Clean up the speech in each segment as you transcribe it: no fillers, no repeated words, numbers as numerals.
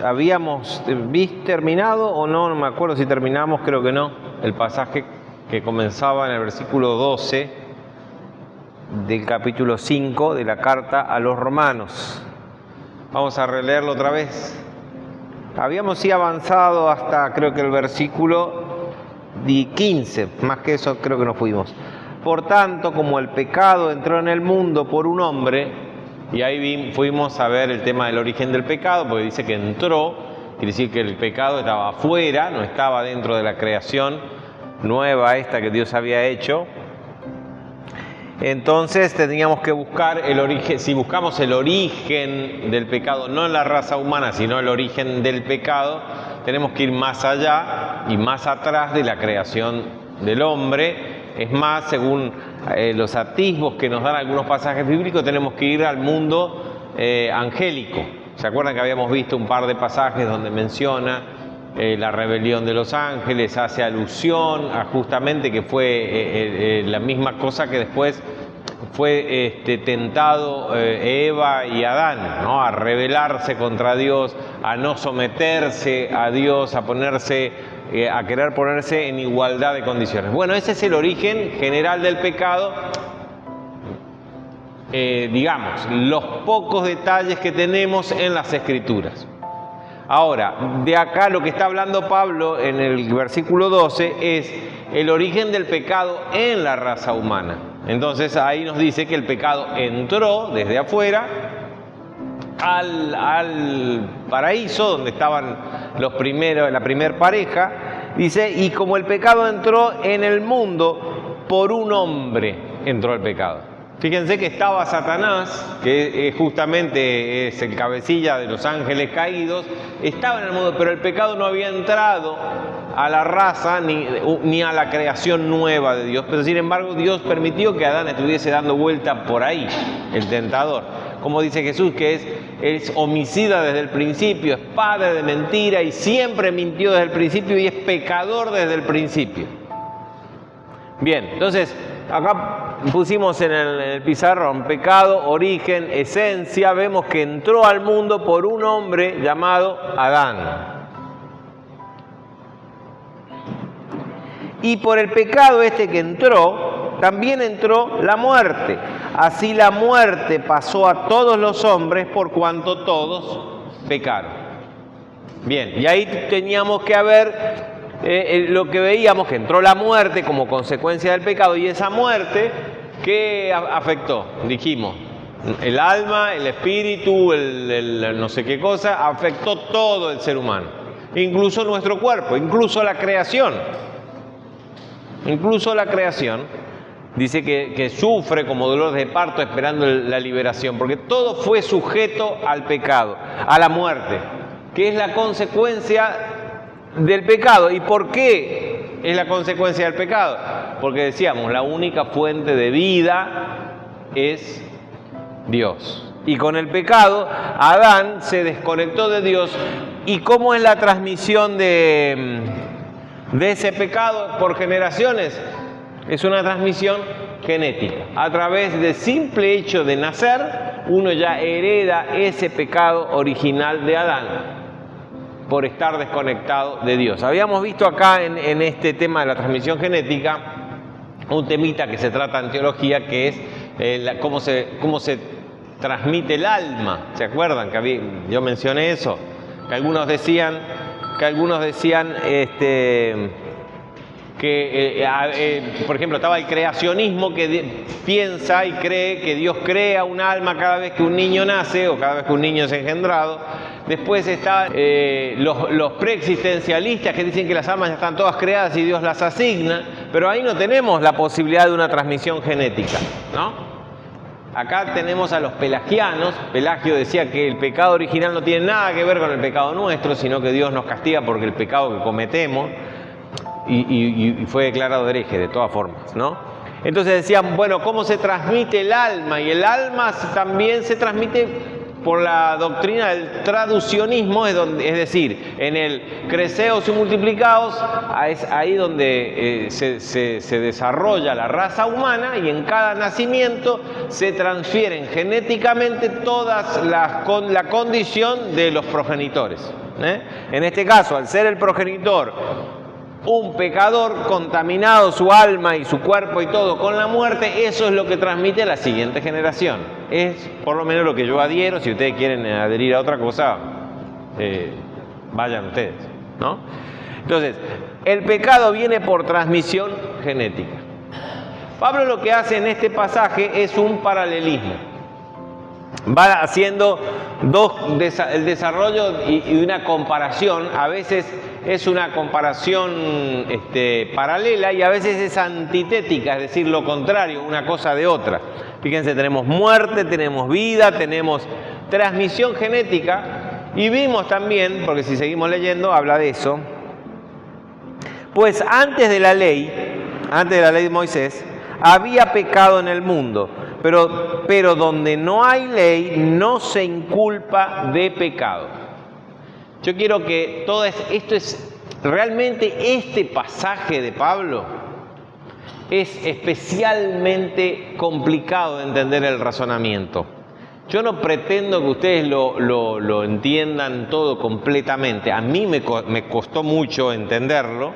Habíamos terminado o no, no me acuerdo si terminamos, creo que no, el pasaje que comenzaba en el versículo 12 del capítulo 5 de la carta a los Romanos. Vamos a releerlo otra vez. Habíamos avanzado hasta creo que el versículo 15, más que eso creo que no fuimos. Por tanto, como el pecado entró en el mundo por un hombre, y ahí fuimos a ver el tema del origen del pecado, porque dice que entró, quiere decir que el pecado estaba afuera, no estaba dentro de la creación nueva esta que Dios había hecho. Entonces teníamos que buscar el origen. Si buscamos el origen del pecado, no en la raza humana, sino el origen del pecado, tenemos que ir más allá y más atrás de la creación del hombre. Es más, según los atisbos que nos dan algunos pasajes bíblicos, tenemos que ir al mundo angélico. ¿Se acuerdan que habíamos visto un par de pasajes donde menciona la rebelión de los ángeles? Hace alusión a justamente que fue la misma cosa que después fue tentado Eva y Adán, ¿no? A rebelarse contra Dios, a no someterse a Dios, a querer ponerse en igualdad de condiciones. Bueno, ese es el origen general del pecado. Digamos, los pocos detalles que tenemos en las Escrituras. Ahora, de acá lo que está hablando Pablo en el versículo 12 es el origen del pecado en la raza humana. Entonces ahí nos dice que el pecado entró desde afuera al paraíso donde estaban la primer pareja. Dice, y como el pecado entró en el mundo, por un hombre entró el pecado. Fíjense que estaba Satanás, que justamente es el cabecilla de los ángeles caídos, estaba en el mundo, pero el pecado no había entrado a la raza ni a la creación nueva de Dios. Pero sin embargo Dios permitió que Adán estuviese dando vuelta por ahí, el tentador. Como dice Jesús, que es homicida desde el principio, es padre de mentira y siempre mintió desde el principio y es pecador desde el principio. Bien, entonces acá pusimos en el pizarrón pecado, origen, esencia. Vemos que entró al mundo por un hombre llamado Adán. Y por el pecado que entró, también entró la muerte. Así la muerte pasó a todos los hombres por cuanto todos pecaron. Bien, y ahí teníamos que ver lo que veíamos, que entró la muerte como consecuencia del pecado, y esa muerte, ¿qué afectó? Dijimos, el alma, el espíritu, el no sé qué cosa, afectó todo el ser humano, incluso nuestro cuerpo, incluso la creación. Incluso la creación dice que sufre como dolor de parto esperando la liberación, porque todo fue sujeto al pecado, a la muerte, que es la consecuencia del pecado. ¿Y por qué es la consecuencia del pecado? Porque decíamos, la única fuente de vida es Dios. Y con el pecado, Adán se desconectó de Dios. ¿Y cómo es la transmisión de ese pecado por generaciones? Es una transmisión genética. A través del simple hecho de nacer, uno ya hereda ese pecado original de Adán, por estar desconectado de Dios. Habíamos visto acá en este tema de la transmisión genética un temita que se trata en teología, que es cómo se transmite el alma. ¿Se acuerdan que yo mencioné eso? Que algunos decían por ejemplo, estaba el creacionismo, que piensa y cree que Dios crea un alma cada vez que un niño nace o cada vez que un niño es engendrado. Después están los preexistencialistas, que dicen que las almas ya están todas creadas y Dios las asigna, pero ahí no tenemos la posibilidad de una transmisión genética, ¿no? Acá tenemos a los pelagianos. Pelagio decía que el pecado original no tiene nada que ver con el pecado nuestro, sino que Dios nos castiga porque el pecado que cometemos, y fue declarado hereje de todas formas, ¿no? Entonces decían, bueno, ¿cómo se transmite el alma? Y el alma también se transmite por la doctrina del traducionismo, es decir, en el creceos y multiplicaos, es ahí donde se desarrolla la raza humana, y en cada nacimiento se transfieren genéticamente todas con la condición de los progenitores. En este caso, al ser el progenitor un pecador, contaminado su alma y su cuerpo y todo con la muerte, eso es lo que transmite a la siguiente generación. Es por lo menos lo que yo adhiero. Si ustedes quieren adherir a otra cosa, vayan ustedes, ¿no? Entonces, el pecado viene por transmisión genética. Pablo lo que hace en este pasaje es un paralelismo. Va haciendo el desarrollo y una comparación. A veces es una comparación paralela y a veces es antitética, es decir, lo contrario, una cosa de otra. Fíjense, tenemos muerte, tenemos vida, tenemos transmisión genética, y vimos también, porque si seguimos leyendo, habla de eso. Pues antes de la ley de Moisés, había pecado en el mundo, pero donde no hay ley, no se inculpa de pecado. Yo quiero que realmente este pasaje de Pablo es especialmente complicado de entender el razonamiento. Yo no pretendo que ustedes lo entiendan todo completamente. A mí me costó mucho entenderlo,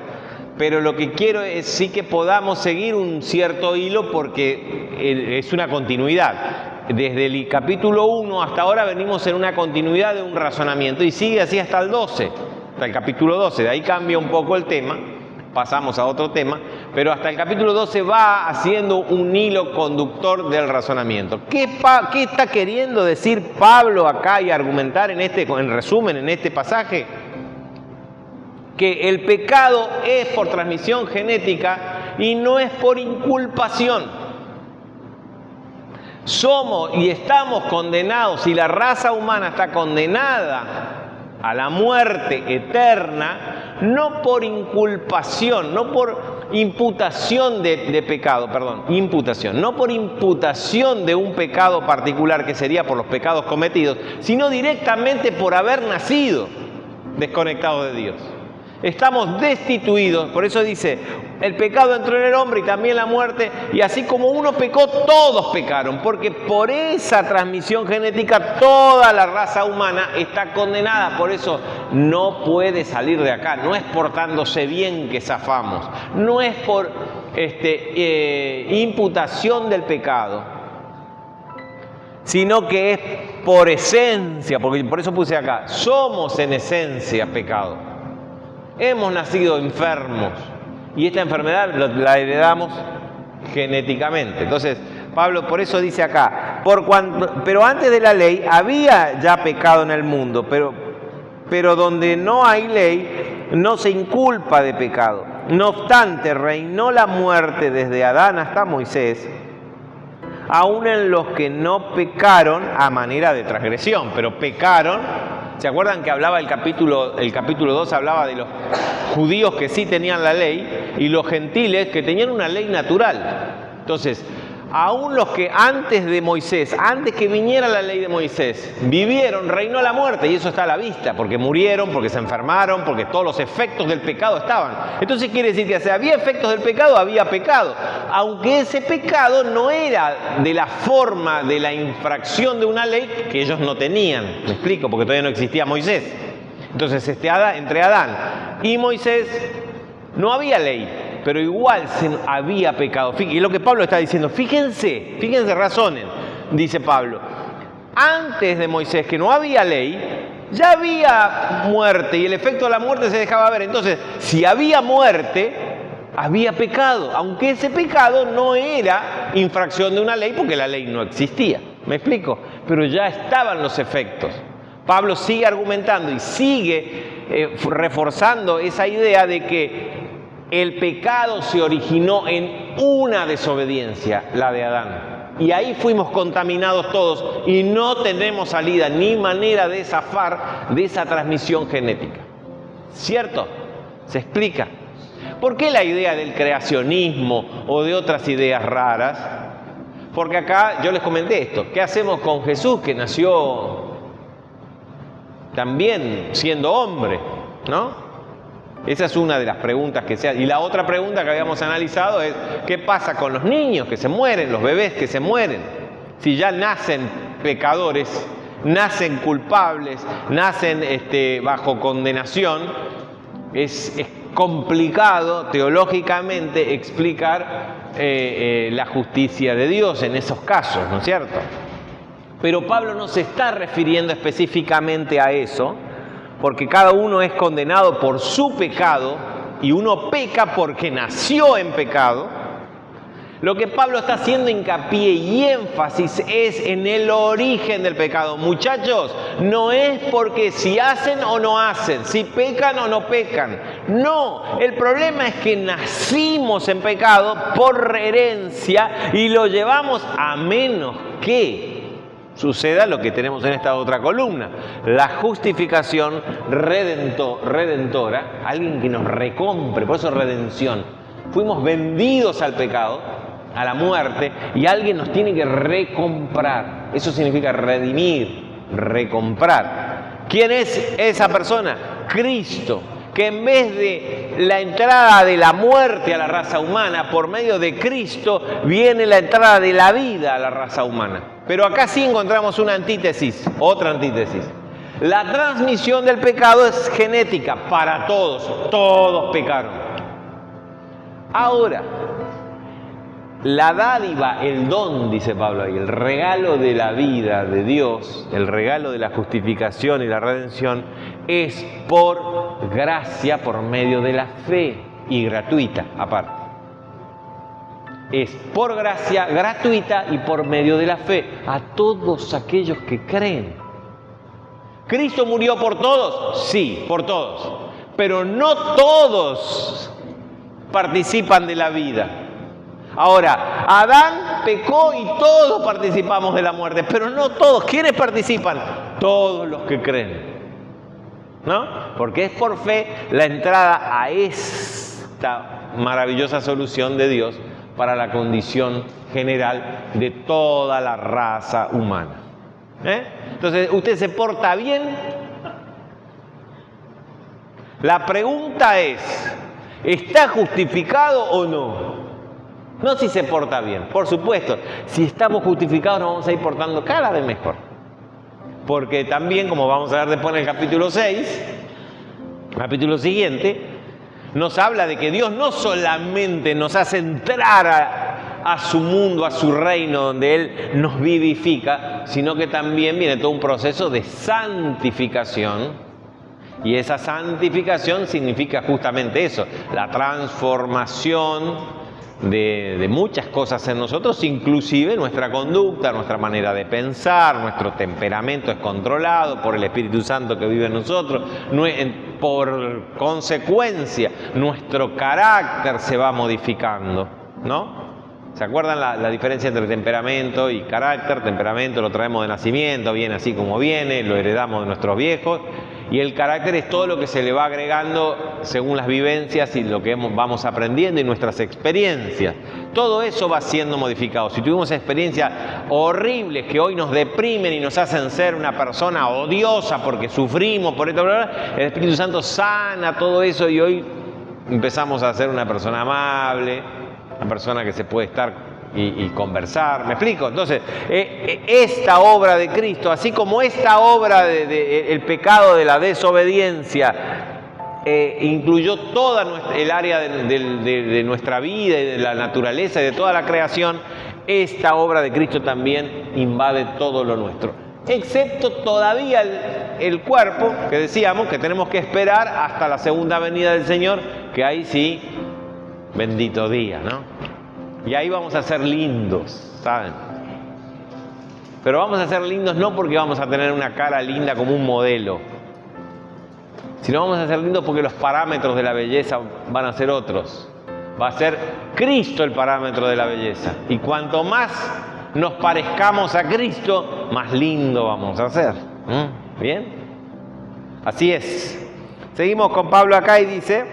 pero lo que quiero es sí que podamos seguir un cierto hilo, porque es una continuidad. Desde el capítulo 1 hasta ahora venimos en una continuidad de un razonamiento, y sigue así hasta el 12, hasta el capítulo 12. De ahí cambia un poco el tema, pasamos a otro tema, pero hasta el capítulo 12 va haciendo un hilo conductor del razonamiento. ¿Qué está queriendo decir Pablo acá y argumentar en resumen en este pasaje? Que el pecado es por transmisión genética y no es por inculpación. Somos y estamos condenados, y la raza humana está condenada a la muerte eterna, no por inculpación, no por imputación de pecado, no por imputación de un pecado particular, que sería por los pecados cometidos, sino directamente por haber nacido desconectados de Dios. Estamos destituidos, por eso dice, el pecado entró en el hombre y también la muerte, y así como uno pecó, todos pecaron, porque por esa transmisión genética toda la raza humana está condenada. Por eso no puede salir de acá. No es portándose bien que zafamos, no es por imputación del pecado, sino que es por esencia, porque por eso puse acá, somos en esencia pecado. Hemos nacido enfermos, y esta enfermedad la heredamos genéticamente. Entonces, Pablo por eso dice acá, pero antes de la ley había ya pecado en el mundo, pero donde no hay ley, no se inculpa de pecado. No obstante, reinó la muerte desde Adán hasta Moisés, aun en los que no pecaron a manera de transgresión, pero pecaron. ¿Se acuerdan que hablaba el capítulo 2 hablaba de los judíos que sí tenían la ley y los gentiles que tenían una ley natural? Entonces, aún los que antes de Moisés, antes que viniera la ley de Moisés, vivieron, reinó la muerte, y eso está a la vista, porque murieron, porque se enfermaron, porque todos los efectos del pecado estaban. Entonces quiere decir que si había efectos del pecado, había pecado, aunque ese pecado no era de la forma de la infracción de una ley que ellos no tenían. ¿Me explico? Porque todavía no existía Moisés. Entonces entre Adán y Moisés no había ley, pero igual había pecado. Y es lo que Pablo está diciendo. Fíjense, razonen, dice Pablo. Antes de Moisés, que no había ley, ya había muerte, y el efecto de la muerte se dejaba ver. Entonces, si había muerte, había pecado, aunque ese pecado no era infracción de una ley, porque la ley no existía. ¿Me explico? Pero ya estaban los efectos. Pablo sigue argumentando y sigue reforzando esa idea de que el pecado se originó en una desobediencia, la de Adán. Y ahí fuimos contaminados todos, y no tenemos salida ni manera de zafar de esa transmisión genética. ¿Cierto? ¿Se explica? ¿Por qué la idea del creacionismo o de otras ideas raras? Porque acá yo les comenté esto. ¿Qué hacemos con Jesús, que nació también siendo hombre, ¿no? Esa es una de las preguntas que se hace. Y la otra pregunta que habíamos analizado es, ¿qué pasa con los niños que se mueren, los bebés que se mueren? Si ya nacen pecadores, nacen culpables, nacen bajo condenación, es complicado teológicamente explicar la justicia de Dios en esos casos, ¿no es cierto? Pero Pablo no se está refiriendo específicamente a eso, porque cada uno es condenado por su pecado y uno peca porque nació en pecado. Lo que Pablo está haciendo hincapié y énfasis es en el origen del pecado. Muchachos, no es porque si hacen o no hacen, si pecan o no pecan. No, el problema es que nacimos en pecado por herencia y lo llevamos a menos que suceda lo que tenemos en esta otra columna, la justificación redentora, alguien que nos recompre, por eso redención. Fuimos vendidos al pecado, a la muerte, y alguien nos tiene que recomprar. Eso significa redimir, recomprar. ¿Quién es esa persona? Cristo, que en vez de la entrada de la muerte a la raza humana, por medio de Cristo, viene la entrada de la vida a la raza humana. Pero acá sí encontramos una antítesis, otra antítesis. La transmisión del pecado es genética para todos, todos pecaron. Ahora, la dádiva, el don, dice Pablo ahí, el regalo de la vida de Dios, el regalo de la justificación y la redención, es por gracia, por medio de la fe, y gratuita aparte. Es por gracia gratuita y por medio de la fe a todos aquellos que creen. ¿Cristo murió por todos? Sí, por todos. Pero no todos participan de la vida. Ahora, Adán pecó y todos participamos de la muerte, pero no todos. ¿Quiénes participan? Todos los que creen, ¿no? Porque es por fe la entrada a esta maravillosa solución de Dios para la condición general de toda la raza humana. Entonces, ¿usted se porta bien? La pregunta es, ¿está justificado o no? No si se porta bien, por supuesto. Si estamos justificados nos vamos a ir portando cada vez mejor. Porque también, como vamos a ver después en el capítulo 6, capítulo siguiente, nos habla de que Dios no solamente nos hace entrar a su mundo, a su reino, donde Él nos vivifica, sino que también viene todo un proceso de santificación. Y esa santificación significa justamente eso, la transformación de muchas cosas en nosotros, inclusive nuestra conducta, nuestra manera de pensar, nuestro temperamento es controlado por el Espíritu Santo que vive en nosotros. Por consecuencia, nuestro carácter se va modificando, ¿no? ¿Se acuerdan la diferencia entre temperamento y carácter? Temperamento lo traemos de nacimiento, viene así como viene, lo heredamos de nuestros viejos. Y el carácter es todo lo que se le va agregando según las vivencias y lo que vamos aprendiendo y nuestras experiencias. Todo eso va siendo modificado. Si tuvimos experiencias horribles que hoy nos deprimen y nos hacen ser una persona odiosa porque sufrimos por esto, el Espíritu Santo sana todo eso y hoy empezamos a ser una persona amable, una persona que se puede estar y conversar. ¿Me explico? Entonces, esta obra de Cristo, así como esta obra el pecado de la desobediencia, incluyó toda el área de nuestra vida y de la naturaleza y de toda la creación, esta obra de Cristo también invade todo lo nuestro. Excepto todavía el cuerpo, que decíamos que tenemos que esperar hasta la segunda venida del Señor, que ahí sí, bendito día, ¿no? Y ahí vamos a ser lindos, ¿saben? Pero vamos a ser lindos no porque vamos a tener una cara linda como un modelo, sino vamos a ser lindos porque los parámetros de la belleza van a ser otros. Va a ser Cristo el parámetro de la belleza. Y cuanto más nos parezcamos a Cristo, más lindo vamos a ser. ¿Bien? Así es. Seguimos con Pablo acá y dice: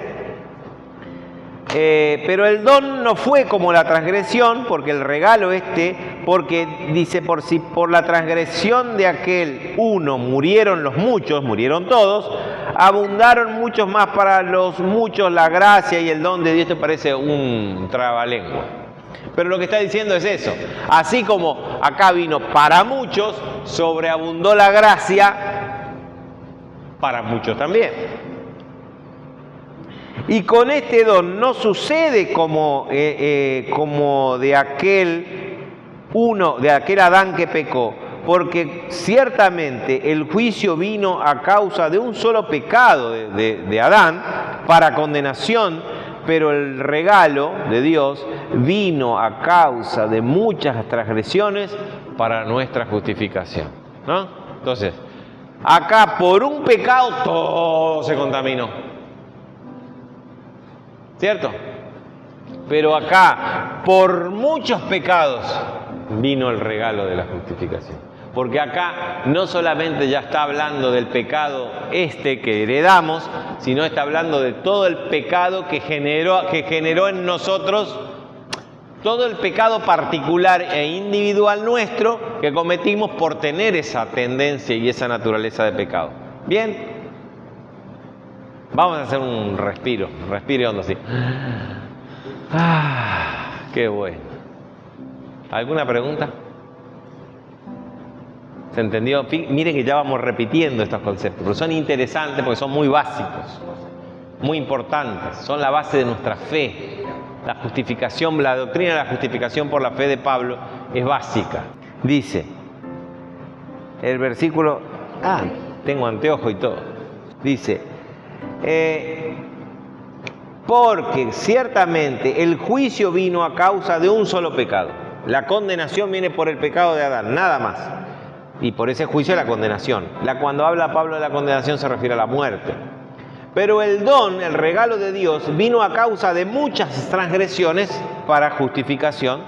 Pero el don no fue como la transgresión, porque el regalo porque dice, por la transgresión de aquel uno murieron los muchos, murieron todos, abundaron muchos más para los muchos la gracia y el don de Dios. Te parece un trabalengua. Pero lo que está diciendo es eso. Así como acá vino para muchos, sobreabundó la gracia para muchos también. Y con este don no sucede como de aquel Adán que pecó, porque ciertamente el juicio vino a causa de un solo pecado de Adán para condenación, pero el regalo de Dios vino a causa de muchas transgresiones para nuestra justificación, ¿no? Entonces, acá por un pecado todo se contaminó, ¿cierto? Pero acá por muchos pecados vino el regalo de la justificación. Porque acá no solamente ya está hablando del pecado que heredamos, sino está hablando de todo el pecado que generó en nosotros, todo el pecado particular e individual nuestro que cometimos por tener esa tendencia y esa naturaleza de pecado. ¿Bien? Vamos a hacer un respiro hondo así. Qué bueno. ¿Alguna pregunta? ¿Se entendió? Miren que ya vamos repitiendo estos conceptos, pero son interesantes porque son muy básicos, muy importantes, son la base de nuestra fe. La justificación, la doctrina de la justificación por la fe de Pablo es básica. Dice, el versículo, tengo anteojo y todo, dice, porque ciertamente el juicio vino a causa de un solo pecado. La condenación viene por el pecado de Adán, nada más. Y por ese juicio la condenación. Cuando habla Pablo de la condenación se refiere a la muerte. Pero el don, el regalo de Dios, vino a causa de muchas transgresiones para justificación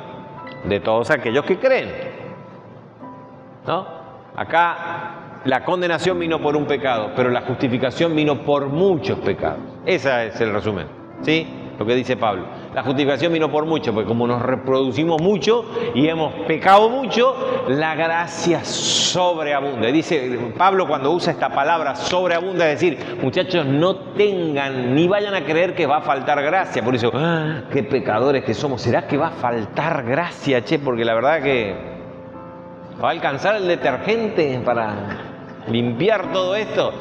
de todos aquellos que creen, ¿no? Acá la condenación vino por un pecado, pero la justificación vino por muchos pecados. Ese es el resumen, ¿sí? Lo que dice Pablo. La justificación vino por mucho, porque como nos reproducimos mucho y hemos pecado mucho, la gracia sobreabunda. Dice Pablo cuando usa esta palabra sobreabunda, es decir, muchachos, no tengan ni vayan a creer que va a faltar gracia. Por eso, qué pecadores que somos. ¿Será que va a faltar gracia, che? Porque la verdad que va a alcanzar el detergente para limpiar todo esto.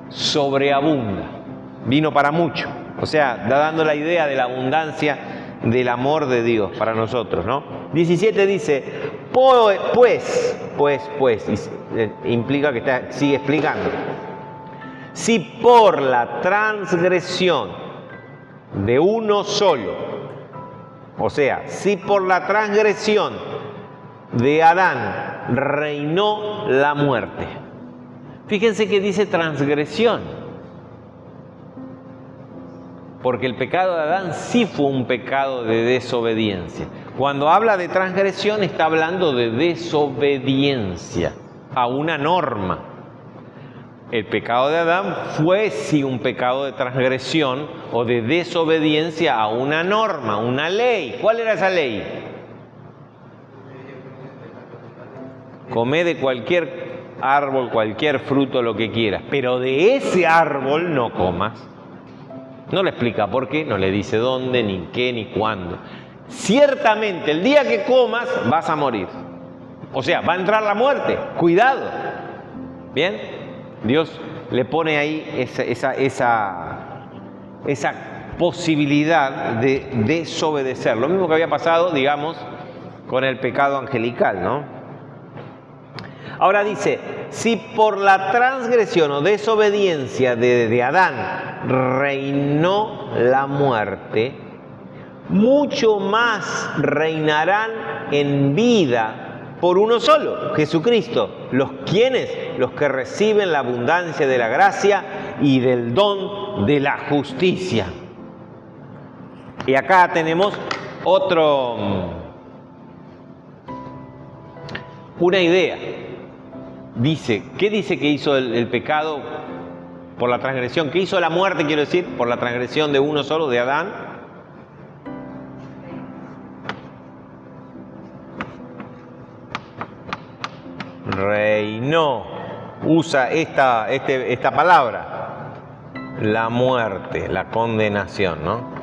Sobreabunda. Vino para mucho. O sea, da dando la idea de la abundancia del amor de Dios para nosotros, ¿no? 17 dice, pues, implica que sigue explicando. Si por la transgresión de uno solo, o sea, si por la transgresión de Adán reinó la muerte. Fíjense que dice transgresión. Porque el pecado de Adán sí fue un pecado de desobediencia. Cuando habla de transgresión está hablando de desobediencia a una norma. El pecado de Adán fue sí un pecado de transgresión o de desobediencia a una norma, una ley. ¿Cuál era esa ley? Come de cualquier árbol, cualquier fruto, lo que quieras, pero de ese árbol no comas. No le explica por qué, no le dice dónde, ni qué, ni cuándo. Ciertamente, el día que comas, vas a morir. O sea, va a entrar la muerte. Cuidado. ¿Bien? Dios le pone ahí esa posibilidad de desobedecer. Lo mismo que había pasado, digamos, con el pecado angelical, ¿no? Ahora dice, si por la transgresión o desobediencia de Adán reinó la muerte, mucho más reinarán en vida por uno solo, Jesucristo. Los que reciben la abundancia de la gracia y del don de la justicia. Y acá tenemos una idea. ¿Qué dice que hizo el pecado por la transgresión? ¿Qué hizo la muerte, quiero decir, por la transgresión de uno solo, de Adán? reinó, usa esta palabra, la muerte, la condenación, ¿no?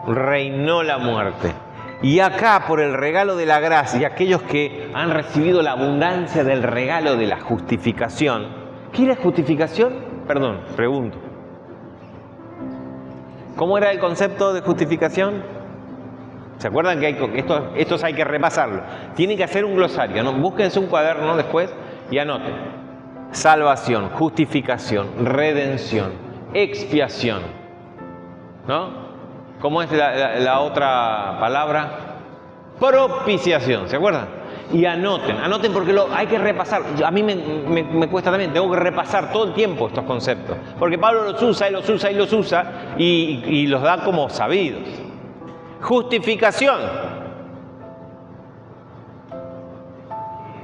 Reinó la muerte. Y acá, por el regalo de la gracia, aquellos que han recibido la abundancia del regalo de la justificación. ¿Qué era justificación? Perdón, pregunto. ¿Cómo era el concepto de justificación? ¿Se acuerdan que estos hay que repasarlo? Tienen que hacer un glosario, ¿no? Búsquense un cuaderno después y anoten. Salvación, justificación, redención, expiación, ¿no? ¿Cómo es la otra palabra? Propiciación, ¿se acuerdan? Y anoten porque hay que repasar. A mí me cuesta también, tengo que repasar todo el tiempo estos conceptos. Porque Pablo los usa y los da como sabidos. Justificación.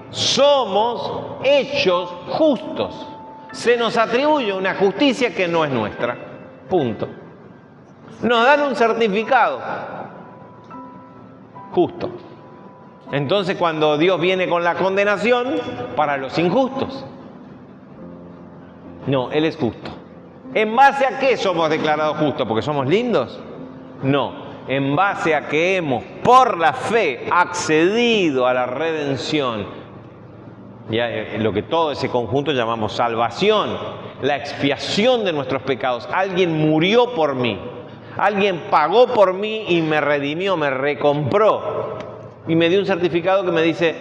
Somos hechos justos. Se nos atribuye una justicia que no es nuestra. Punto. Nos dan un certificado justo. Entonces, cuando Dios viene con la condenación, para los injustos. No, Él es justo. ¿En base a qué somos declarados justos? ¿Porque somos lindos? No, en base a que hemos, por la fe, accedido a la redención. Ya, lo que todo ese conjunto llamamos salvación, la expiación de nuestros pecados. Alguien murió por mí. Alguien pagó por mí y me redimió, me recompró y me dio un certificado que me dice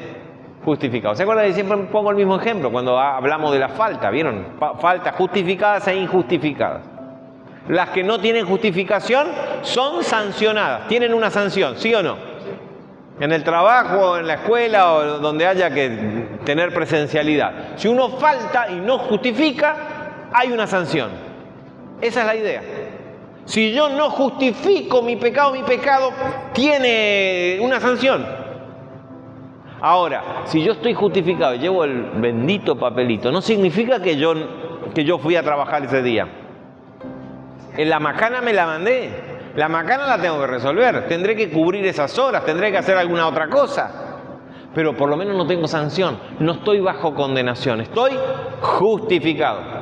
justificado. ¿Se acuerdan que siempre pongo el mismo ejemplo cuando hablamos de la falta? ¿Vieron? Faltas justificadas e injustificadas. Las que no tienen justificación son sancionadas, tienen una sanción, ¿sí o no? En el trabajo, en la escuela o donde haya que tener presencialidad. Si uno falta y no justifica, hay una sanción. Esa es la idea. Si yo no justifico mi pecado tiene una sanción. Ahora, si yo estoy justificado y llevo el bendito papelito, no significa que yo fui a trabajar ese día. En la macana me la mandé. La macana la tengo que resolver. Tendré que cubrir esas horas, tendré que hacer alguna otra cosa. Pero por lo menos no tengo sanción. No estoy bajo condenación. Estoy justificado.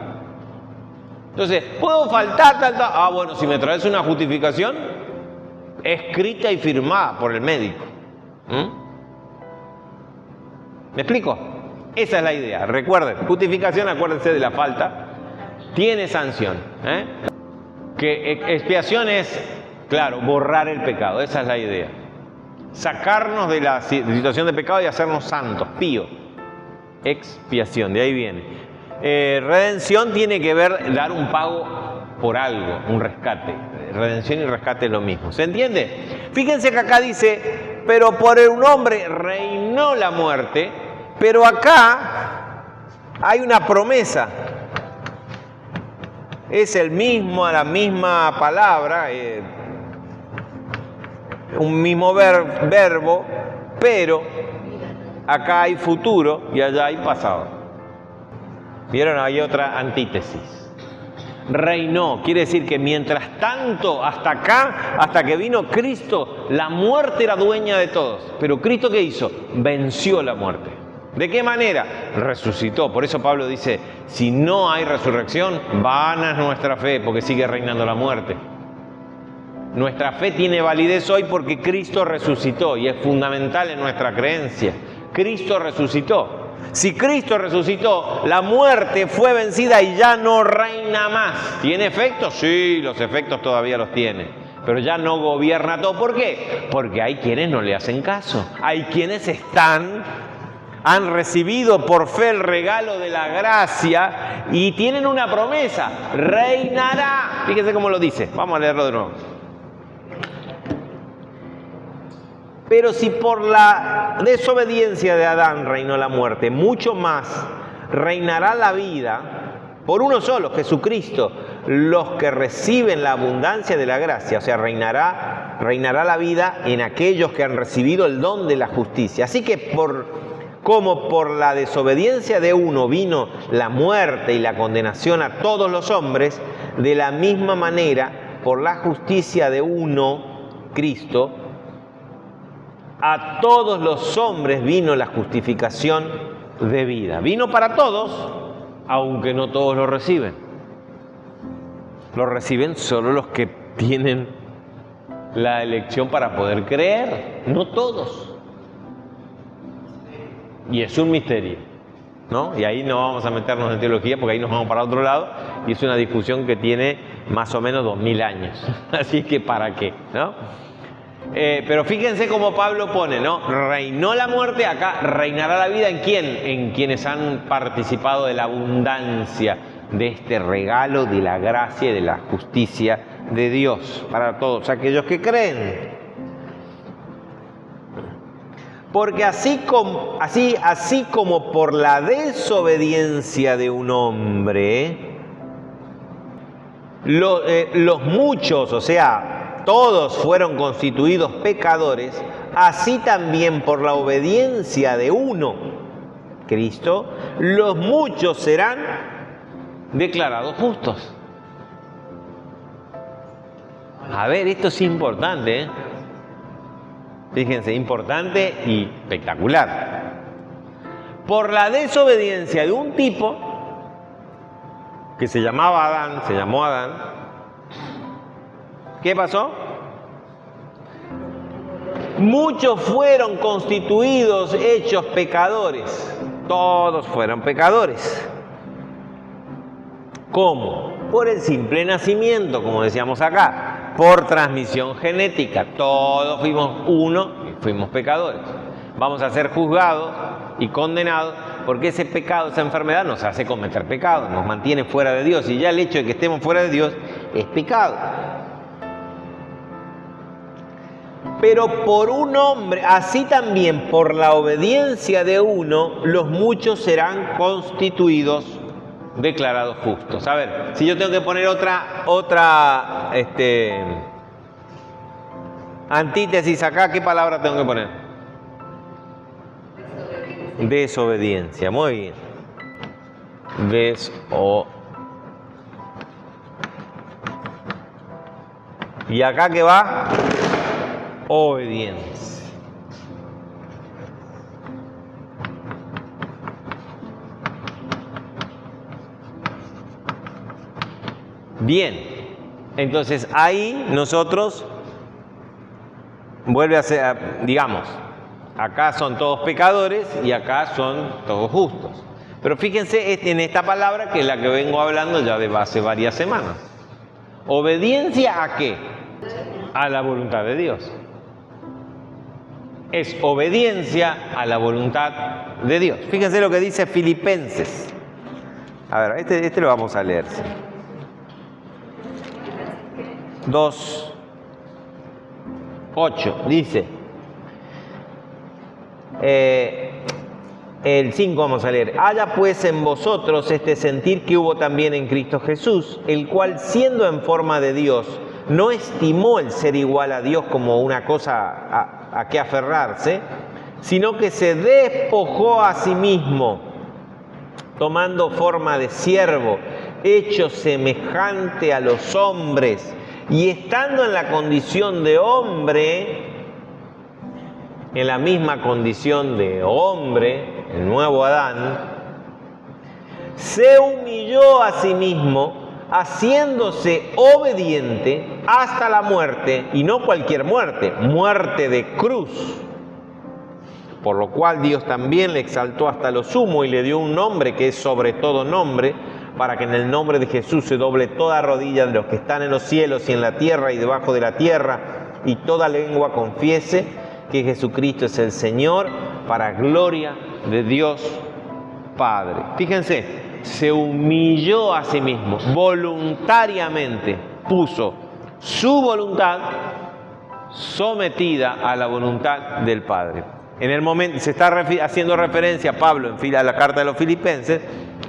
Entonces, ¿puedo faltar tal? Ah, bueno, si me traes una justificación escrita y firmada por el médico. ¿Me explico? Esa es la idea. Recuerden, justificación, acuérdense de la falta, tiene sanción. Que expiación es, claro, borrar el pecado. Esa es la idea. Sacarnos de la situación de pecado y hacernos santos, píos. Expiación, de ahí viene. Redención tiene que ver dar un pago por algo, un rescate. Redención y rescate es lo mismo. ¿Se entiende? Fíjense que acá dice, pero por un hombre reinó la muerte, pero acá hay una promesa. Es la misma palabra, un mismo verbo, pero acá hay futuro y allá hay pasado. ¿Vieron? Hay otra antítesis. Reinó, quiere decir que mientras tanto, hasta acá, hasta que vino Cristo, la muerte era dueña de todos. Pero ¿Cristo qué hizo? Venció la muerte. ¿De qué manera? Resucitó. Por eso Pablo dice, si no hay resurrección, vana es nuestra fe, porque sigue reinando la muerte. Nuestra fe tiene validez hoy porque Cristo resucitó y es fundamental en nuestra creencia. Cristo resucitó. Si Cristo resucitó, la muerte fue vencida y ya no reina más. ¿Tiene efectos? Sí, los efectos todavía los tiene. Pero ya no gobierna todo. ¿Por qué? Porque hay quienes no le hacen caso. Hay quienes han recibido por fe el regalo de la gracia y tienen una promesa. Reinará. Fíjense cómo lo dice. Vamos a leerlo de nuevo. Pero si por la desobediencia de Adán reinó la muerte, mucho más reinará la vida por uno solo, Jesucristo, los que reciben la abundancia de la gracia. O sea, reinará la vida en aquellos que han recibido el don de la justicia. Así que como por la desobediencia de uno vino la muerte y la condenación a todos los hombres, de la misma manera, por la justicia de uno, Cristo, a todos los hombres vino la justificación de vida. Vino para todos, aunque no todos lo reciben. Lo reciben solo los que tienen la elección para poder creer, no todos. Y es un misterio, ¿no? Y ahí no vamos a meternos en teología porque ahí nos vamos para otro lado y es una discusión que tiene más o menos 2000 años. Así que ¿para qué? ¿No? Pero fíjense cómo Pablo pone, ¿no? Reinó la muerte, acá reinará la vida. ¿En quién? En quienes han participado de la abundancia de este regalo de la gracia y de la justicia de Dios para todos aquellos que creen. Porque así como por la desobediencia de un hombre, los muchos, o sea, todos fueron constituidos pecadores, así también por la obediencia de uno, Cristo, los muchos serán declarados justos. A ver, esto es importante, ¿eh? Fíjense, importante y espectacular. Por la desobediencia de un tipo que se llamó Adán, ¿qué pasó? Muchos fueron constituidos, hechos pecadores. Todos fueron pecadores. ¿Cómo? Por el simple nacimiento, como decíamos acá. Por transmisión genética, todos fuimos uno y fuimos pecadores. Vamos a ser juzgados y condenados porque ese pecado, esa enfermedad nos hace cometer pecado, nos mantiene fuera de Dios y ya el hecho de que estemos fuera de Dios es pecado. Pero por un hombre, así también por la obediencia de uno, los muchos serán constituidos declarados justos. A ver, si yo tengo que poner otra antítesis acá, ¿qué palabra tengo que poner? Desobediencia. Muy bien. ¿Y acá qué va? Obediencia. Bien, entonces ahí nosotros vuelve a ser, digamos, acá son todos pecadores y acá son todos justos. Pero fíjense en esta palabra que es la que vengo hablando ya de hace varias semanas. ¿Obediencia a qué? A la voluntad de Dios. Es obediencia a la voluntad de Dios. Fíjense lo que dice Filipenses. A ver, este lo vamos a leer. ¿Sí? 2:8 dice, el 5 vamos a leer, haya pues en vosotros este sentir que hubo también en Cristo Jesús, el cual siendo en forma de Dios, no estimó el ser igual a Dios como una cosa a que aferrarse, sino que se despojó a sí mismo, tomando forma de siervo, hecho semejante a los hombres, y estando en la condición de hombre, en la misma condición de hombre, el nuevo Adán, se humilló a sí mismo, haciéndose obediente hasta la muerte, y no cualquier muerte, muerte de cruz. Por lo cual Dios también le exaltó hasta lo sumo y le dio un nombre que es sobre todo nombre, para que en el nombre de Jesús se doble toda rodilla de los que están en los cielos y en la tierra y debajo de la tierra, y toda lengua confiese que Jesucristo es el Señor, para gloria de Dios Padre. Fíjense, se humilló a sí mismo, voluntariamente puso su voluntad sometida a la voluntad del Padre. En el momento, se está haciendo referencia Pablo en la carta de los Filipenses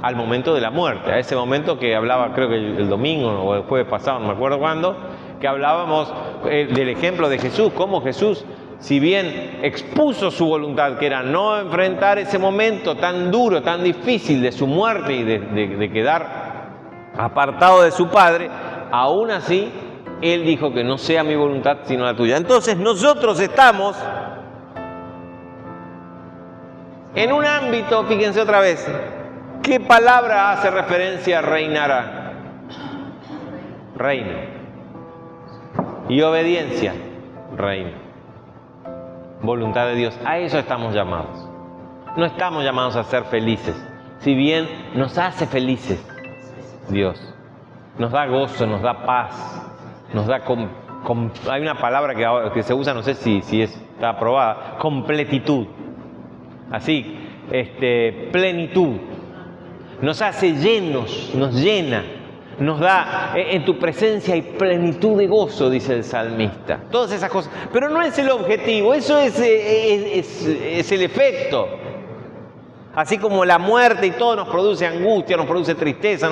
al momento de la muerte, a ese momento que hablaba, creo que el domingo o el jueves pasado, no me acuerdo cuándo, que hablábamos del ejemplo de Jesús, cómo Jesús, si bien expuso su voluntad, que era no enfrentar ese momento tan duro, tan difícil de su muerte y de quedar apartado de su Padre, aún así, Él dijo que no sea mi voluntad sino la tuya. Entonces nosotros estamos En un ámbito, fíjense otra vez, ¿qué palabra hace referencia a reinará? Reino. Y obediencia, reino. Voluntad de Dios. A eso estamos llamados. No estamos llamados a ser felices. Si bien nos hace felices Dios. Nos da gozo, nos da paz, nos da... hay una palabra que se usa, no sé si está aprobada, completitud. Así, plenitud. Nos hace llenos, nos llena. Nos da, en tu presencia hay plenitud de gozo, dice el salmista. Todas esas cosas. Pero no es el objetivo, eso es el efecto. Así como la muerte y todo nos produce angustia, nos produce tristeza,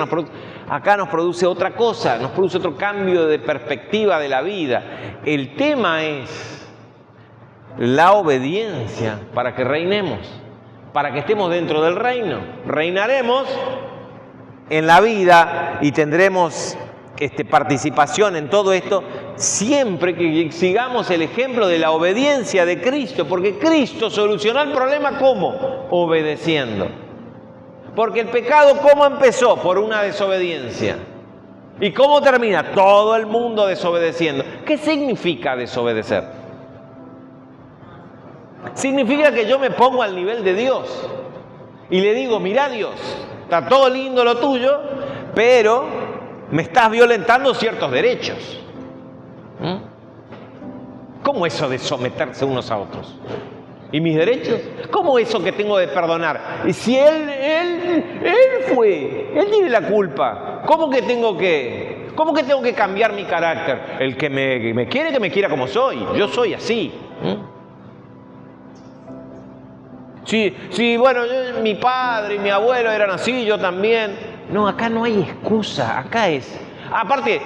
acá nos produce otra cosa, nos produce otro cambio de perspectiva de la vida. El tema es la obediencia para que reinemos, para que estemos dentro del reino. Reinaremos en la vida y tendremos participación en todo esto siempre que sigamos el ejemplo de la obediencia de Cristo, porque Cristo solucionó el problema ¿cómo? Obedeciendo. Porque el pecado ¿cómo empezó? Por una desobediencia. ¿Y cómo termina? Todo el mundo desobedeciendo. ¿Qué significa desobedecer? Significa que yo me pongo al nivel de Dios y le digo, mirá Dios, está todo lindo lo tuyo, pero me estás violentando ciertos derechos. ¿Cómo eso de someterse unos a otros? ¿Y mis derechos? ¿Cómo eso que tengo de perdonar? Y si él tiene la culpa, ¿cómo que tengo que cambiar mi carácter? El que me quiere, que me quiera como soy. Yo soy así. Sí, bueno, mi padre y mi abuelo eran así, yo también. No, acá no hay excusa, acá es... Aparte,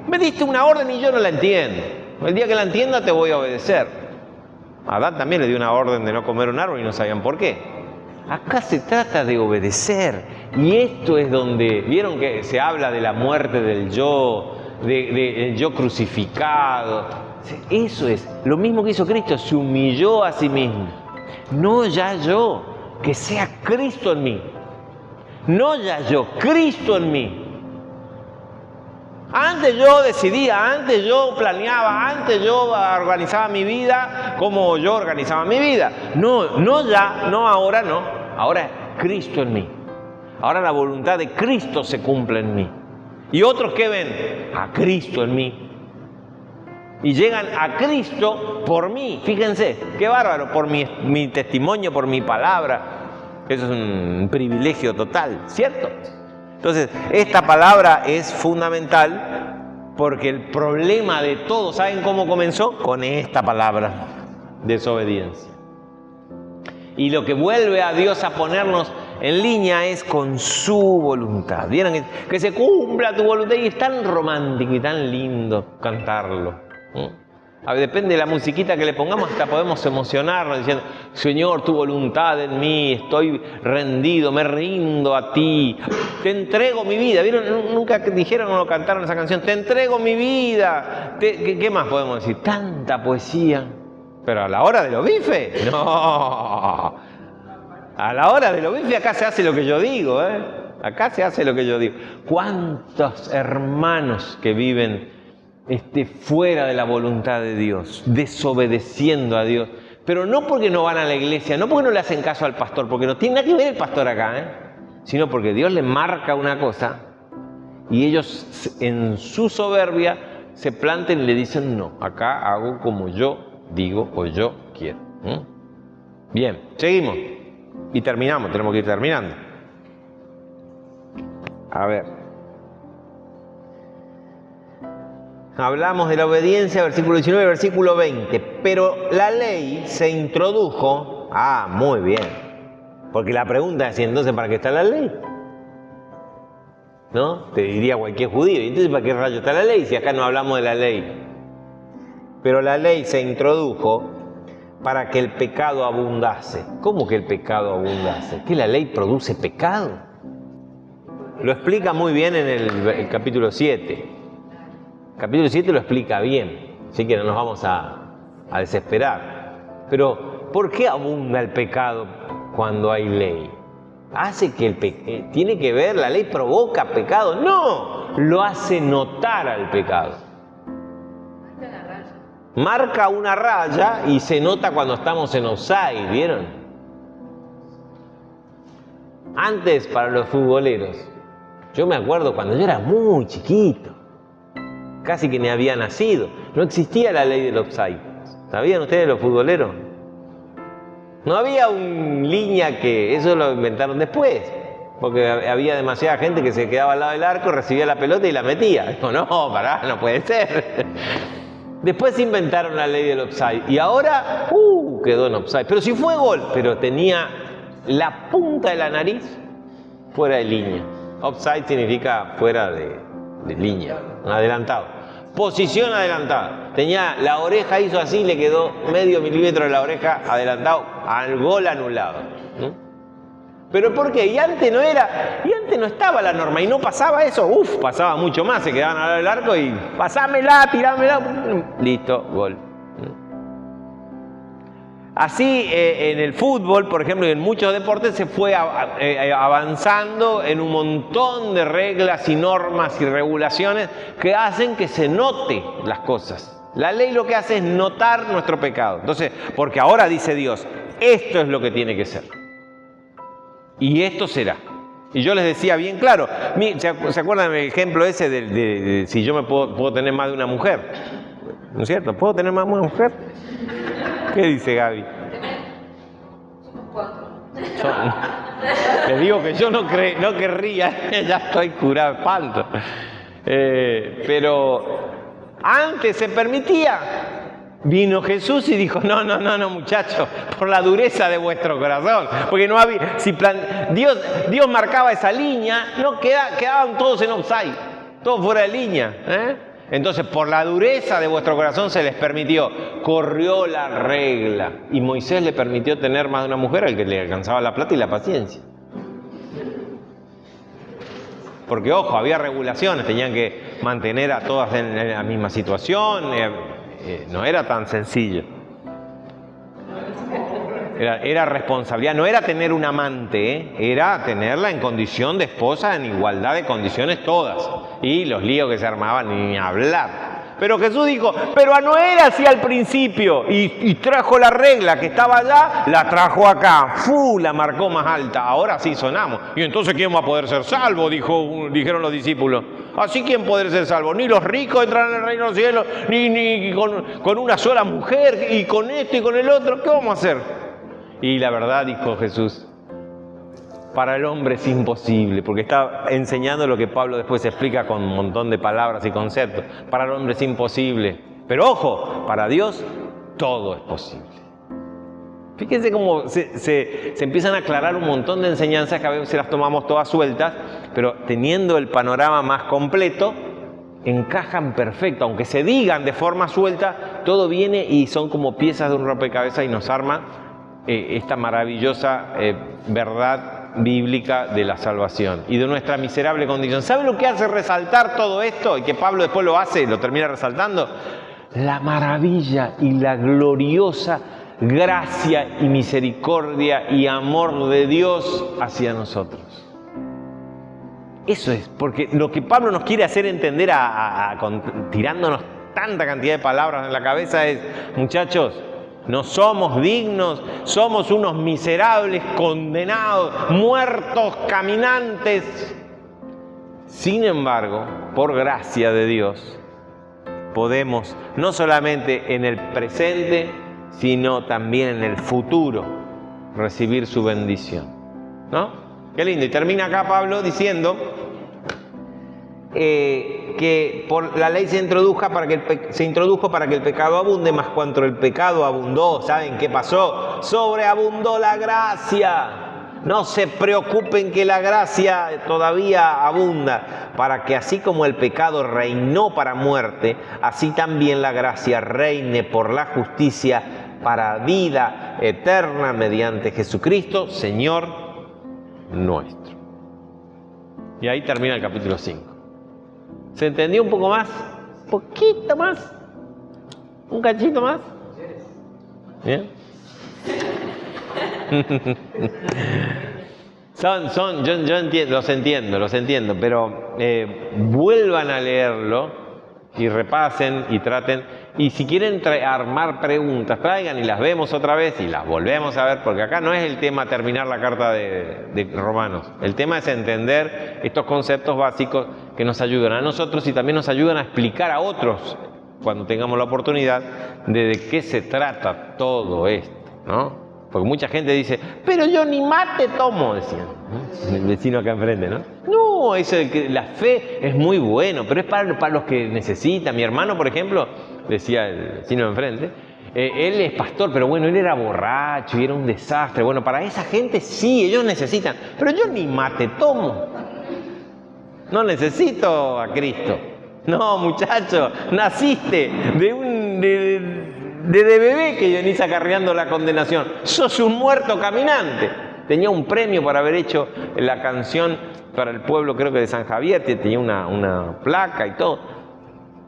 me diste una orden y yo no la entiendo. El día que la entienda te voy a obedecer. A Adán también le dio una orden de no comer un árbol y no sabían por qué. Acá se trata de obedecer. Y esto es donde, vieron que se habla de la muerte del yo, del yo crucificado. Eso es, lo mismo que hizo Cristo, se humilló a sí mismo. No ya yo, que sea Cristo en mí. No ya yo, Cristo en mí. Antes yo decidía, antes yo planeaba, antes yo organizaba mi vida como yo organizaba mi vida. No ya, no ahora, no. Ahora es Cristo en mí. Ahora la voluntad de Cristo se cumple en mí. Y otros que ven a Cristo en mí. Y llegan a Cristo por mí. Fíjense, qué bárbaro, por mi testimonio, por mi palabra. Eso es un privilegio total, ¿cierto? Entonces, esta palabra es fundamental porque el problema de todo, ¿saben cómo comenzó? Con esta palabra, desobediencia. Y lo que vuelve a Dios a ponernos en línea es con su voluntad. ¿Vieron? Que se cumpla tu voluntad, y es tan romántico y tan lindo cantarlo. A ver, depende de la musiquita que le pongamos, hasta podemos emocionarnos diciendo, Señor, tu voluntad en mí, estoy rendido, me rindo a ti, te entrego mi vida. ¿Vieron? Nunca dijeron o cantaron esa canción, te entrego mi vida. ¿Qué más podemos decir? Tanta poesía. Pero a la hora de los bifes, no. A la hora de los bifes acá se hace lo que yo digo, Acá se hace lo que yo digo. ¿Cuántos hermanos que viven fuera de la voluntad de Dios, desobedeciendo a Dios? Pero no porque no van a la iglesia, no porque no le hacen caso al pastor, porque no tiene nada que ver el pastor acá, sino porque Dios les marca una cosa y ellos en su soberbia se plantan y le dicen, no, acá hago como yo digo o yo quiero. Bien, seguimos y terminamos, tenemos que ir terminando. A ver. Hablamos de la obediencia, versículo 19 y versículo 20. Pero la ley se introdujo... muy bien. Porque la pregunta es, entonces, ¿para qué está la ley? ¿No? Te diría cualquier judío. ¿Y entonces para qué rayo está la ley si acá no hablamos de la ley? Pero la ley se introdujo para que el pecado abundase. ¿Cómo que el pecado abundase? ¿Que la ley produce pecado? Lo explica muy bien en el capítulo 7. El capítulo 7 lo explica bien, así que no nos vamos a desesperar. Pero, ¿por qué abunda el pecado? cuando hay ley. Hace que tiene que ver, la ley provoca pecado. No, lo hace notar al pecado. Marca una raya y se nota cuando estamos en offside, ¿vieron? Antes, para los futboleros, yo me acuerdo cuando yo era muy chiquito, casi que ni había nacido, no existía la ley del offside. ¿Sabían ustedes, los futboleros? No había un línea que eso lo inventaron después, porque había demasiada gente que se quedaba al lado del arco, recibía la pelota y la metía. Dijo, no, pará, no puede ser. Después inventaron la ley del offside y ahora quedó en offside. Pero si fue gol, pero tenía la punta de la nariz fuera de línea. Offside significa fuera de línea, adelantado. Posición adelantada. Tenía la oreja, hizo así, le quedó medio milímetro de la oreja adelantado al gol anulado. ¿Pero por qué? Y antes no estaba la norma y no pasaba eso. Pasaba mucho más, se quedaban al lado del arco y pasámela, tirámela. Listo, gol. Así en el fútbol, por ejemplo, y en muchos deportes se fue avanzando en un montón de reglas y normas y regulaciones que hacen que se note las cosas. La ley lo que hace es notar nuestro pecado. Entonces, porque ahora dice Dios, esto es lo que tiene que ser. Y esto será. Y yo les decía bien claro, ¿se acuerdan del ejemplo ese de si yo me puedo tener más de una mujer? ¿No es cierto? ¿Puedo tener más de una mujer? ¿Qué dice Gaby? Le digo que yo no querría, ya estoy curado de espanto. Pero antes se permitía. Vino Jesús y dijo, no, muchachos, por la dureza de vuestro corazón. Porque no había, Dios marcaba esa línea, quedaban todos en offside, todos fuera de línea. Entonces, por la dureza de vuestro corazón se les permitió, corrió la regla. Y Moisés le permitió tener más de una mujer al que le alcanzaba la plata y la paciencia. Porque, ojo, había regulaciones, tenían que mantener a todas en la misma situación, no era tan sencillo. Era responsabilidad, no era tener un amante, era tenerla en condición de esposa, en igualdad de condiciones todas. Y los líos que se armaban, ni hablar. Pero Jesús dijo, pero no era así al principio. Y trajo la regla que estaba allá, la trajo acá. La marcó más alta. Ahora sí sonamos. Y entonces, ¿quién va a poder ser salvo? Dijeron los discípulos. Así, ¿quién puede ser salvo? Ni los ricos entrarán en el reino de los cielos, ni con una sola mujer, y con esto y con el otro. ¿Qué vamos a hacer? Y la verdad, dijo Jesús, para el hombre es imposible, porque está enseñando lo que Pablo después explica con un montón de palabras y conceptos. Para el hombre es imposible, pero ojo, para Dios todo es posible. Fíjense cómo se empiezan a aclarar un montón de enseñanzas que a veces las tomamos todas sueltas, pero teniendo el panorama más completo, encajan perfecto. Aunque se digan de forma suelta, todo viene y son como piezas de un rompecabezas y nos arma esta maravillosa verdad bíblica de la salvación y de nuestra miserable condición. ¿Sabe lo que hace resaltar todo esto? Y que Pablo después lo termina resaltando. La maravilla y la gloriosa gracia y misericordia y amor de Dios hacia nosotros. Eso es, porque lo que Pablo nos quiere hacer entender tirándonos tanta cantidad de palabras en la cabeza es, muchachos, no somos dignos, somos unos miserables, condenados, muertos, caminantes. Sin embargo, por gracia de Dios, podemos no solamente en el presente, sino también en el futuro recibir su bendición. ¿No? Qué lindo. Y termina acá Pablo diciendo que por la ley se introdujo para que el pecado abunde, mas cuando el pecado abundó, ¿saben qué pasó? Sobreabundó la gracia. No se preocupen que la gracia todavía abunda, para que así como el pecado reinó para muerte, así también la gracia reine por la justicia para vida eterna mediante Jesucristo, Señor nuestro. Y ahí termina el capítulo 5. ¿Se entendió un poco más? ¿Un poquito más? ¿Un cachito más? ¿Bien? Yo los entiendo, pero vuelvan a leerlo y repasen y traten. Y si quieren armar preguntas, traigan y las vemos otra vez y las volvemos a ver, porque acá no es el tema terminar la carta de Romanos. El tema es entender estos conceptos básicos que nos ayudan a nosotros y también nos ayudan a explicar a otros, cuando tengamos la oportunidad, de qué se trata todo esto, ¿no? Porque mucha gente dice, pero yo ni mate tomo, decían, ¿no? El vecino acá enfrente, ¿no? No, eso de que la fe es muy bueno, pero es para los que necesitan. Mi hermano, por ejemplo, decía el vecino de enfrente, él es pastor, pero bueno, él era borracho y era un desastre. Bueno, para esa gente sí, ellos necesitan, pero yo ni mate tomo. No necesito a Cristo. No, muchacho, naciste de bebé que venís acarreando la condenación. Sos un muerto caminante. Tenía un premio por haber hecho la canción para el pueblo, creo que de San Javier, tenía una placa y todo.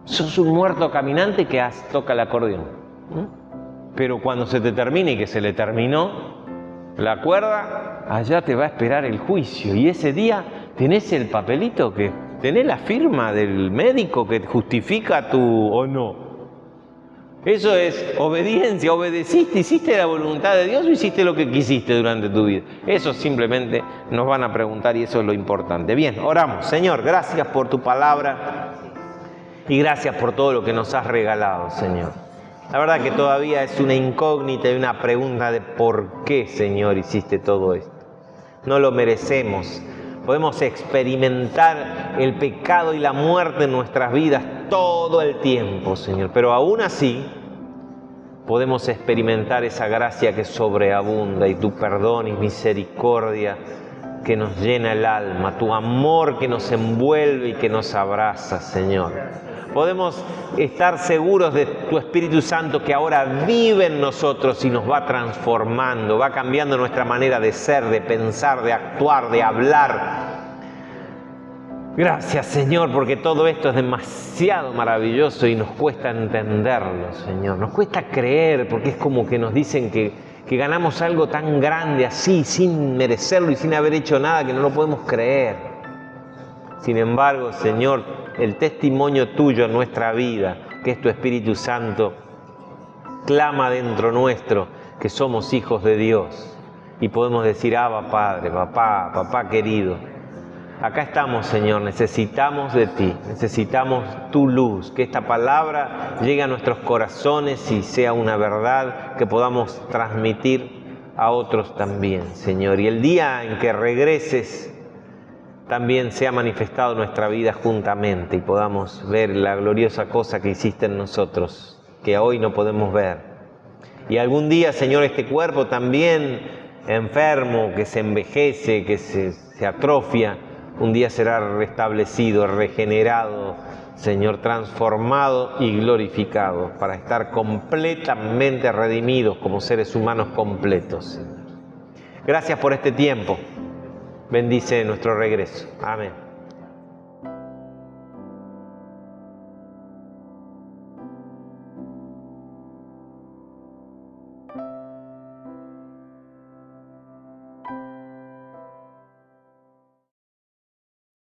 Sos un muerto caminante que toca el acordeón. Pero cuando se te termine, y que se le terminó la cuerda, allá te va a esperar el juicio. Y ese día tenés el papelito, que tenés la firma del médico que justifica tu o no. Eso es obediencia, obedeciste, hiciste la voluntad de Dios o hiciste lo que quisiste durante tu vida. Eso simplemente nos van a preguntar y eso es lo importante. Bien, oramos. Señor, gracias por tu palabra y gracias por todo lo que nos has regalado, Señor. La verdad que todavía es una incógnita y una pregunta de por qué, Señor, hiciste todo esto. No lo merecemos. Podemos experimentar el pecado y la muerte en nuestras vidas todo el tiempo, Señor. Pero aún así, podemos experimentar esa gracia que sobreabunda y tu perdón y misericordia que nos llena el alma, tu amor que nos envuelve y que nos abraza, Señor. Podemos estar seguros de tu Espíritu Santo que ahora vive en nosotros y nos va transformando, va cambiando nuestra manera de ser, de pensar, de actuar, de hablar. Gracias, Señor, porque todo esto es demasiado maravilloso y nos cuesta entenderlo, Señor. Nos cuesta creer, porque es como que nos dicen que ganamos algo tan grande así, sin merecerlo y sin haber hecho nada, que no lo podemos creer. Sin embargo, Señor, el testimonio tuyo en nuestra vida, que es tu Espíritu Santo, clama dentro nuestro que somos hijos de Dios y podemos decir, Abba, Padre, papá querido. Acá estamos, Señor, necesitamos de ti, necesitamos tu luz, que esta palabra llegue a nuestros corazones y sea una verdad que podamos transmitir a otros también, Señor. Y el día en que regreses, también sea manifestado en nuestra vida juntamente y podamos ver la gloriosa cosa que hiciste en nosotros, que hoy no podemos ver. Y algún día, Señor, este cuerpo también enfermo, que se envejece, que se atrofia, un día será restablecido, regenerado, Señor, transformado y glorificado para estar completamente redimidos como seres humanos completos. Gracias por este tiempo. Bendice nuestro regreso. Amén.